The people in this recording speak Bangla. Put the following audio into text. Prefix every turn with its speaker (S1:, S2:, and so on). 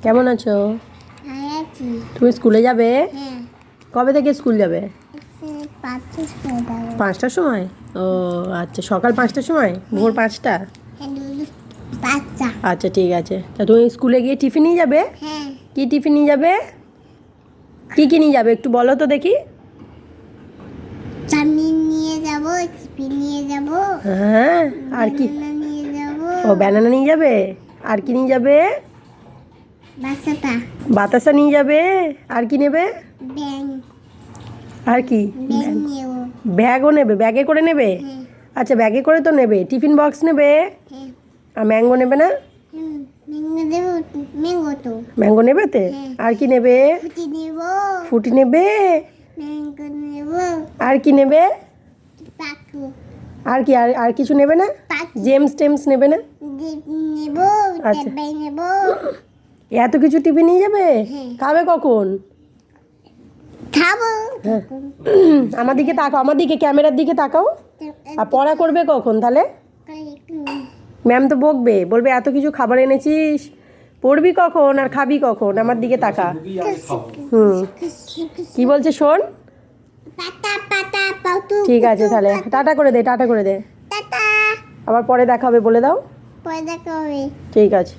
S1: কেমন আছো?
S2: আছি।
S1: তুমি স্কুলে যাবে?
S2: হ্যাঁ।
S1: কবে থেকে স্কুল যাবে? 5টার সময়? ও আচ্ছা, সকাল 5টার সময়, ভোর 5টা? আচ্ছা ঠিক আছে। তা তুমি স্কুলে গিয়ে টিফিন নিয়ে যাবে?
S2: হ্যাঁ।
S1: কি টিফিন নিয়ে যাবে? কি নিয়ে যাবে একটু বলো তো দেখি।
S2: চাউমিন নিয়ে যাব, টিফিন নিয়ে যাব।
S1: হ্যাঁ, আর কি?
S2: বানানা নিয়ে যাব।
S1: ও ব্যানানা নিয়ে যাবে। আর কি নিয়ে যাবে? বাতাসা নিয়ে যাবে। আর কি নেবে?
S2: ব্যাং।
S1: আর কি?
S2: ব্যাং নেব।
S1: ব্যাগও নেবে? ব্যাগে করে নেবে?
S2: হ্যাঁ।
S1: আচ্ছা, ব্যাগে করে তো নেবে। টিফিন বক্স নেবে?
S2: হ্যাঁ।
S1: আর ম্যাঙ্গো নেবে না?
S2: ম্যাঙ্গো দেব। ম্যাঙ্গো তো।
S1: ম্যাঙ্গো নেবে তে?
S2: হ্যাঁ।
S1: আর কি নেবে?
S2: ফুটি নেব।
S1: ফুটি নেবে।
S2: ম্যাঙ্গো নেব।
S1: আর কি নেবে?
S2: পাকু।
S1: আর কি? আর কিছু নেবে না?
S2: পাকু
S1: জেমস টেমস নেবে না?
S2: নেব।
S1: আচ্ছা।
S2: টেবিল নেব।
S1: এত কিছু টিফিন নিয়ে যাবে?
S2: হ্যাঁ।
S1: খাবে কখন?
S2: খাবো।
S1: হ্যাঁ। আমার দিকে তাকাও, আমার দিকে, ক্যামেরার দিকে তাকাও। আর পড়া করবে কখন তাহলে? ম্যাম তো বকবে, বলবে এত কিছু খাবার এনেছিস, পড়বি কখন আর খাবি কখন? আমার দিকে তাকা। কি বলছে শোন?
S2: পাতা পাতা পাতু।
S1: ঠিক আছে তাহলে, টাটা করে দে, টাটা করে দে।
S2: টাটা।
S1: আবার পরে দেখা হবে বলে দাও।
S2: পরে দেখা হবে।
S1: ঠিক আছে।